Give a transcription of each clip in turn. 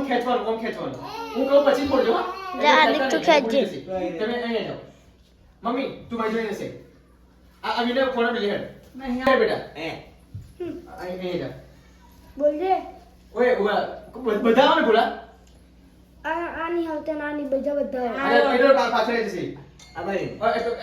ખેંચવાનું હું કહું પછી પડજો હા હાર્દિક તું ખેંચજે તમે અહીંયા જાઓ મમ્મી તું મારી જોઈને છે આ વિડિયો ફોન પર લે નહીં બેટા અહીંયા જા બોલજે ઓય બધા આવે બોલા આની આવતે નાની બધા અરે પેલો પાછળ જ છે આ ભાઈ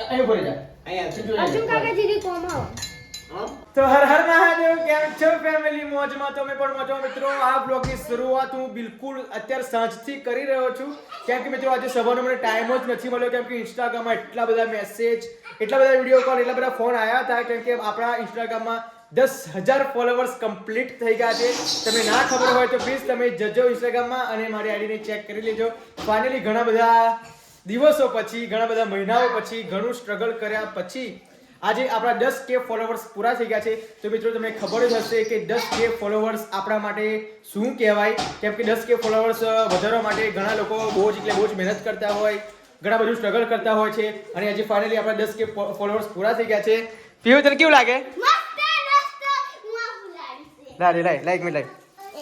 અહીં બોલી જા અહીંયા અર્જુન કાકા જીરી કોમ આવો તો હર હર મહાદેવ કેમ છો ફેમિલી મોજમાં તમે પણ મોજો મિત્રો આ બ્લોગની શરૂઆત હું બિલકુલ અત્યારે સાંજથી કરી રહ્યો છું કેમ કે મિત્રો આજે સવારનો મને ટાઈમ જ નથી મળ્યો કેમ કે ઇન્સ્ટાગ્રામમાં એટલા બધા મેસેજ એટલા બધા વિડીયો કોલ એટલા બધા ફોન આવ્યા હતા કેમ કે આપણા ઇન્સ્ટાગ્રામમાં 10,000 ફોલોવર્સ કમ્પ્લીટ થઈ ગયા છે તમને ના ખબર હોય તો પ્લીઝ તમે જજો ઇન્સ્ટાગ્રામમાં અને મારી આઈડીને ચેક કરી લેજો ફાઇનલી ઘણા બધા દિવસો પછી ઘણા બધા મહિનાઓ પછી ઘણું સ્ટ્રગલ કર્યા પછી આજે આપણા 10k ફોલોવર્સ પૂરા થઈ ગયા છે તો મિત્રો તમને ખબર જ હશે કે 10k ફોલોવર્સ આપણા માટે શું કહેવાય કેમ કે 10k ફોલોવર્સ વધારવા માટે ઘણા લોકો બહુ જ મહેનત કરતા હોય ઘણા બધું સ્ટ્રગલ કરતા હોય છે અને આજે ફાઇનલી આપણા 10k ફોલોવર્સ પૂરા થઈ ગયા છે પીવું તને કેવું લાગે લાઈક મી લાઈક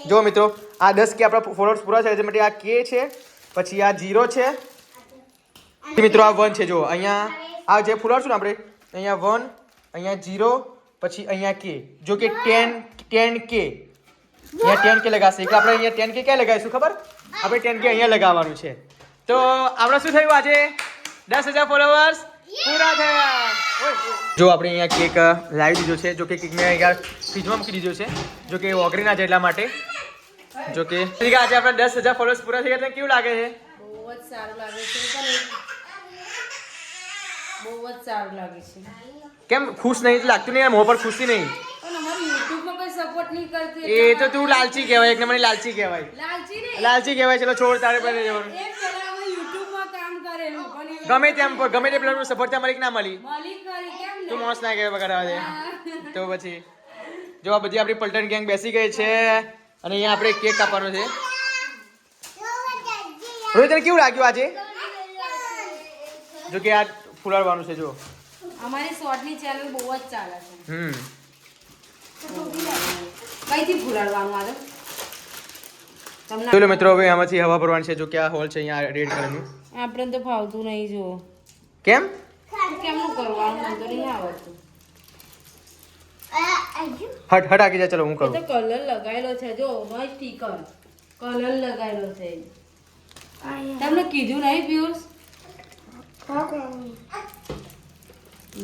જો મિત્રો આ 10k આપણા ફોલોવર્સ પૂરા થયા છે માટે આ k છે પછી આ 0 છે મિત્રો આ 1 છે જો અહીંયા આ જે ફોલોવર્સ છે ને આપણે અહીંયા 1 અહીંયા 0 પછી અહીંયા k જો કે 10k અહીંયા 10k લગાવશે એટલે આપણે અહીંયા 10k ક્યાં લગાવીશું ખબર આપણે 10k અહીંયા લગાવવાનું છે તો આપણે શું થયું આજે 10,000 ફોલોવર્સ પૂરા થયા જો આપણે અહીંયા કેક લાવી દીધો છે જો કે કેક મેં અહીંયા ફ્રીજમાં મૂકી દીધો છે જો કે ઓગળી ના જાય એટલા માટે જો કે આજે આપણે 10,000 ફોલોવર્સ પૂરા થઈ ગયા એટલે કેવું લાગે છે બહુ જ સારું લાગે છે બહુ જ સારું લાગે છે કેમ ખુશ નહીં લાગતું નહીં મોં પર ખુશી નહીં પણ અમારું યુટ્યુબમાં કોઈ સપોર્ટ નહીં કરતી એ તો તું લાલચી કહેવાય એક નંબરની લાલચી કહેવાય લાલચી કહેવાય ચલો છોડ તારે પહેલે જવાનું એ પહેલા અમે યુટ્યુબમાં કામ કરેલું પણ ગમે તેમ પ્લેટફોર્મ સપોર્ટ ત્યાં મળી કે ના મળી મળી કરી કેમ તું મોસ ના કહેવાય વગાડવા દે તો પછી જો આ બધી આપણી પલટન ગેંગ બેસી ગઈ છે અને અહીંયા આપણે કેક કાપવાનો છે રોહિત તને કેવું લાગ્યું આજે જો કે આ ફુલાડવાનું છે જો અમારી શોર્ટની ચેનલ બહુ જ ચાલે છે કઈથી ફુલાડવાનું આવે તમને ચલો મિત્રો હવે આમાંથી હવા ભરવાની છે જો કે આ હોલ છે અહીંયા રેડ કલરનું આપણે તો ફાવતું નહીં જો કેમ કેમનું કરવાનું મને તો નહીં આવડતું હટ આકી જા ચલો હું એ કરું તો કલર લગાવેલો છે જો મસ્ત સ્ટીકર કલર લગાવેલો છે તમને કીધું નહીં પિયુષ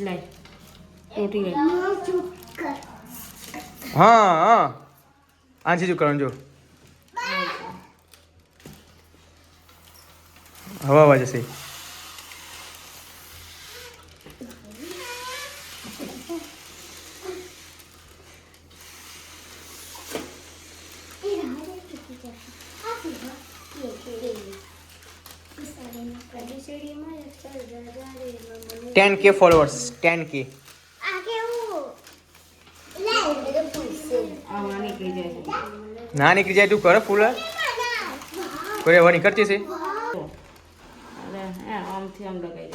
લઈ તૂટી ગઈ હા આંજી જો કરવાનું જો હવા આવા જશે $10K followers 10K આમાં નીકળી જાય છે ના નીકળી જાય તું કર ફૂલ કોઈ હવા નીકળતી છે અરે હે આમથી આમ લગાવી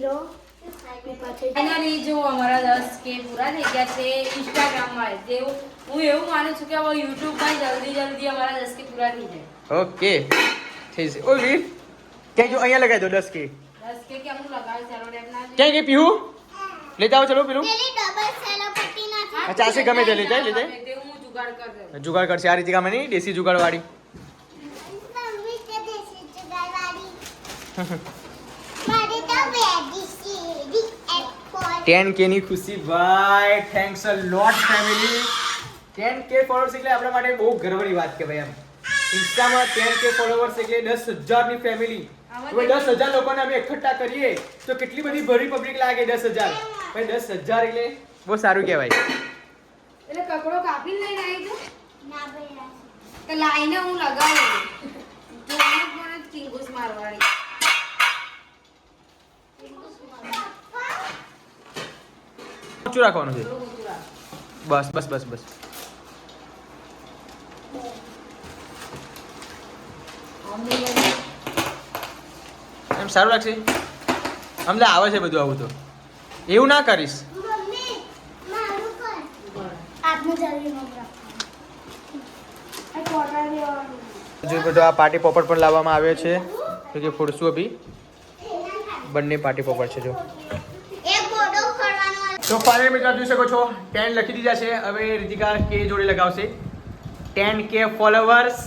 દઉં ફાઇનલી જો અમારા 10K પૂરા થઈ ગયા છે ઇન્સ્ટાગ્રામમાં જેવું હું એવું માનું છું કે હવે યુટ્યુબમાં જલ્દી અમારા 10K પૂરા થઈ જાય ઓકે થઈ જશે ઓય વીર ક્યાં જો અહીંયા લગાવી દો 10K 10K કેમનું લગાવે ચાલો રેપ ના ક્યાં ગઈ પીહુ લેતા આવો ચલો પેલું ચાલશે ગમે તે લઈ જાય તે હું જુગાડ કરી દઉં જુગાડ કરશે આ રીતે કામ નહીં દેશી જુગાડ વાળી 10K ની ખુશી ભાઈ થેન્ક્સ અ લોટ ફેમિલી 10K ફોલોઅર્સ એટલે આપણા માટે બહુ ગર્વની વાત કહેવાય એમ ઇન્સ્ટામાં 10K ફોલોઅર્સ એટલે 10,000 ની ફેમિલી હવે 10,000 લોકોને અમે એકઠા કરીએ તો કેટલી બધી ભરી પબ્લિક લાગે 10,000 ભાઈ 10,000 એટલે બહુ સારું કહેવાય એટલે કપડો કાપીને લઈને આવી તું ના ભાઈ તો લાઈને હું લગાવું જોવાનું પણ કિંગુસ મારવાડી ઊંચું રાખવાનું છે બસ બસ બસ બસ એમ સારું લાગશે અમને આવે છે બધું આવું તો એવું ના કરીશ જો બધો આ પાર્ટી પોપર પણ લાવવામાં આવ્યો છે તો કે ફોડશું અભી બંને પાર્ટી પોપર છે જો તો ફાઇનલી મિત્રો જોઈ શકો છો 10 લખી દીધા છે હવે રીતિકા કે જોડે લગાવશે 10K ફોલોવર્સ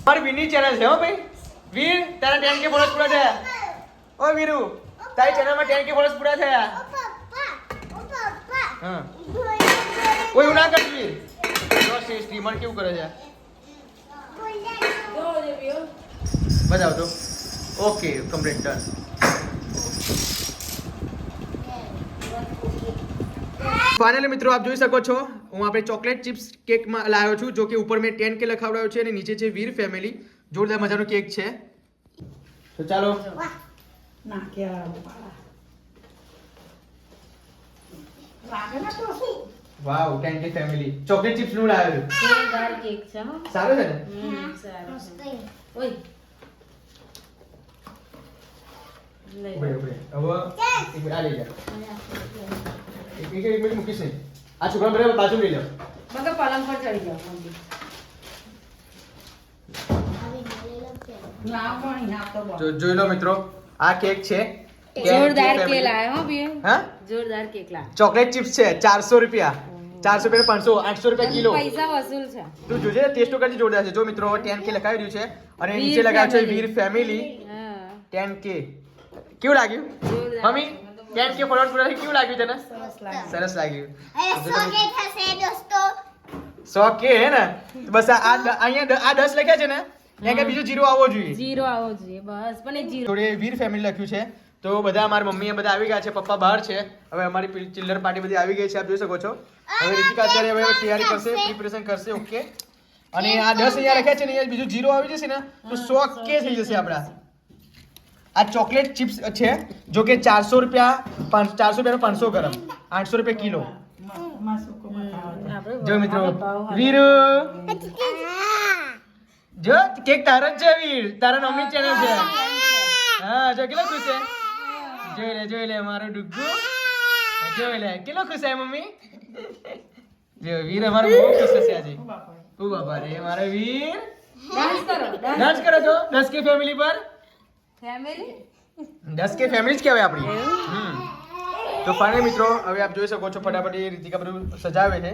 મારી વીરની ચેનલ છે હો ભાઈ વીર તારા 10K ફોલોવર્સ પૂરા થયા ઓ વીરુ તારી ચેનલમાં 10K ફોલોવર્સ પૂરા થયા હા ઓય ઉના કર વીર જો સે સ્ટ્રીમર કેવું કરે છે બતાવ તો ઓકે કમ્પ્લીટ ડન ફાઇનલી મિત્રો આપ જોઈ શકો છો હું આપણે ચોકલેટ ચિપ્સ કેક માં લાવ્યો છું જો કે ઉપર મેં 10K લખાવડાયો છે અને નીચે છે વીર ફેમિલી જોરદાર મજાનો કેક છે તો ચાલો વાવ 10K ફેમિલી ચોકલેટ ચિપ્સ નું લાવ્યો જોરદાર કેક છે હો. સારું છે ને સારું છે. ઓય લઈ લો. ઉભરે હવે એક આ લઈ જા એક મિનિટ મૂકીશ નહીં આ છોકરા બરાબર બાજુ લઈ લો મગર પલંગ પર ચડી જાઓ મમ્મી. જોઈ લો મિત્રો આ કેક છે જોરદાર કેક લાયો હો બે. હા જોરદાર કેક લાયો. ચોકલેટ ચિપ્સ છે 400 રૂપિયા 400 રૂપિયા 500 800 રૂપિયા કિલો પૈસા વસૂલ છે. તું જોજે ટેસ્ટ તો કરજે જોરદાર છે જો મિત્રો 10K લખાવી રહ્યું છે અને નીચે લગાવ્યું છે વીર ફેમિલી હા 10K કેવું લાગ્યું જોરદાર. મમ્મી 10K ફોલોવર્સ પૂરા થઈ કેવું લાગ્યું તને સરસ લાગ્યું 100K હે ને તો બસ આ અહીંયા આ 10 લખ્યા છે ને ત્યાં કે બીજો 0 આવવો જોઈએ જીરો આવો જોઈએ બસ પણ એક જીરો. જોડે વીર ફેમિલી લખ્યું છે તો બધા અમારા મમ્મી બધા આવી ગયા છે પપ્પા બહાર છે હવે અમારી ચિલ્ડ્રન પાર્ટી બધી આવી ગઈ છે આપ જોઈ શકો છો હવે રીતિકા અત્યારે હવે તૈયારી કરશે પ્રિપરેશન કરશે ઓકે અને આ 10 અહીંયા લખ્યા છે ને અહીંયા બીજું 0 આવી જશે ને તો 100K થઈ જશે આપણા આ ચોકલેટ ચિપ્સ છે જો કે 400 રૂપિયા 500 ગરમ 800 રૂપિયા કિલો જો મિત્રો વીર જો કેક તારો જ છે વીર તારા નામની ચેનલ છે હા જો કેટલો ખુશ છે જોઈ લે મારો ડુગ્ગુ જોઈ લે કેટલો ખુશ છે મમ્મી જો વીર અમારો બહુ ખુશ છે આજે ઓ બાપા રે મારો વીર ડાન્સ કરો તો 10K ફેમિલી પર ફેમિલી 10K ફેમિલી જ કહેવાય આપણી તો ફાઇનલી મિત્રો હવે આપ જોઈ શકો છો ફટાફટ એ રીતિકા બધું સજાવે છે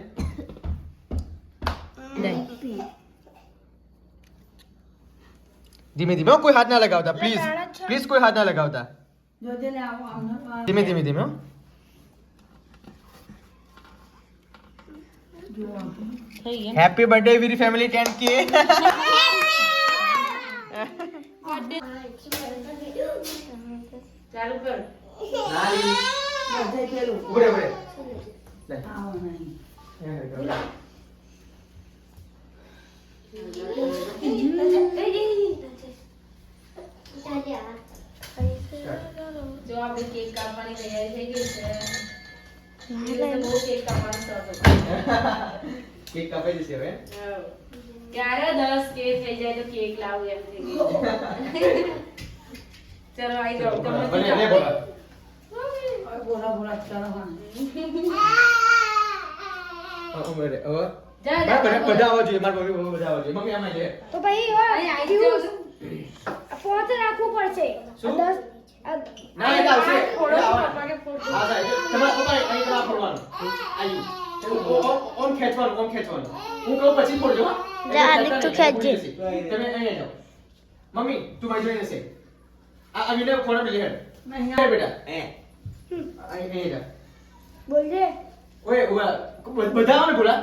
ધીમે ધીમે કોઈ હાથ ના લગાવતા પ્લીઝ કોઈ હાથ ના લગાવતા ધીમે ધીમે હો થઈ ગયા. હેપી બર્થડે વીર ફેમિલી 10K ચાલુ કર. ઉભરે લે જો આપણે કેક કાપવાની તૈયારી થઈ ગઈ છે. બહુ કેક કાપવાનો શોખ હતો. કેક કાપાઈ જશે હવે ક્યારે 10K થઈ જાય તો કેક લાવું એમ થઈ ગયું. ચલો આવી જાઓ તમે ભલે લે બોલા ઉભરે હવે બધા આવવા જોઈએ મારા મમ્મી બધા આવવા જોઈએ મમ્મી આમાં લે તો ભાઈ અહીં આવી જાઓ. ફોન તો રાખવું પડશે શું? 10 ના એ આવશે થોડો આ પપ્પાને ફોટો. સાહેબ તમારા પપ્પા અહીં તમારા ફોડવાનું આયુ ઓમ ખેંચવાનું હું કહું પછી ફોડજો હા જા, આલિક તું ખેંચજે. તમે અહીંયા જાઓ મમ્મી તું બાજુ જોઈને છે આ વિડિયો ફોડો લે હેડ નહીં બેટા અહીં જા બોલજે ઓય બધા આવો ને બોલા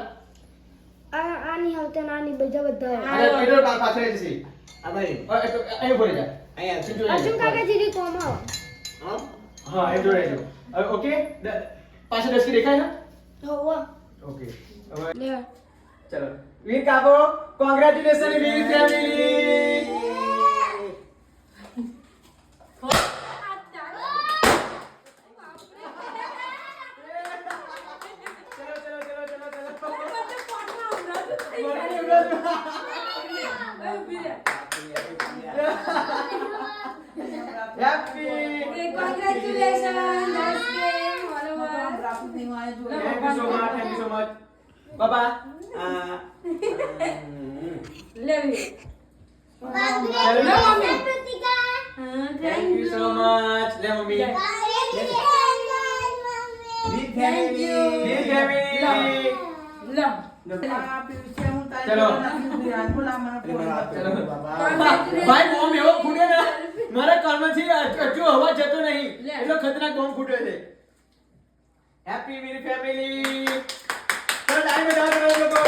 આ નહીં આવતા નાની બધા અરે પેલો પાછળ જશે આ ભાઈ અહીં બોલે જા અહીંયા અર્જુન કાકા જીરી કોમ આવો હા એ જોડે જો ઓકે પાછળ 10K દેખાય ને હોવા ઓકે હવે લે ચલો વીર કાકો congratulation Veer family happy Congratulations, 10K followers. Thank you so much બાબા લેવી થેન્ક યુ સો મચ લે મમ્મી બિગ ફેમિલી લો ચલો ભાઈ બોમ્બ એવો ફૂટ્યો ને મારા કર્મથી હજુ હવા જતો નહીં એટલો ખતરનાક બોમ્બ ફૂટ્યો છે હેપી વીર ફેમિલી ચલો ટાઈમ બતાવો લોકો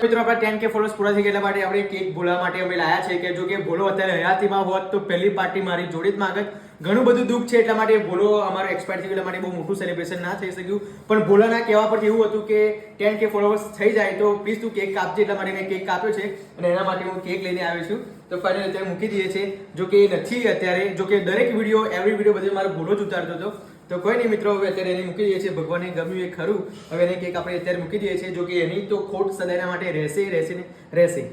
મિત્રો આપણા 10K ફોલોઅર્સ પૂરા થઈ ગયા એટલે માટે આપણે કેક ભોલા માટે અમે લાયા છે કે જો કે ભોલો અત્યારે હયાતીમાં હોત તો પહેલી પાર્ટી મારી જોડે જ માંગત ઘણું બધું દુઃખ છે એટલા માટે ભોલો અમારો એક્સપાયર થઈ ગયો એટલે માટે બહુ મોટું સેલિબ્રેશન ના થઈ શક્યું પણ ભોલાના કહેવા પરથી એવું હતું કે 10K ફોલોઅર્સ થઈ જાય તો પ્લીઝ તું કેક કાપજે એટલા માટે મેં કેક કાપ્યો છે અને એના માટે હું કેક લઈને આવ્યો છું તો ફાઇનલ અત્યારે મૂકી દઈએ છીએ જો કે નથી અત્યારે જો કે દરેક વિડીયો એવરી વિડીયો બધે મારો ભોલો જ ઉતારતો હતો તો કોઈ નહીં મિત્રો હવે અત્યારે એને મૂકી દઈએ છીએ ભગવાનને ગમ્યું એ ખરું હવે એને કેક આપણે અત્યારે મૂકી દઈએ છીએ જો કે એની તો ખોટ સદાયના માટે રહેશે ને રહેશે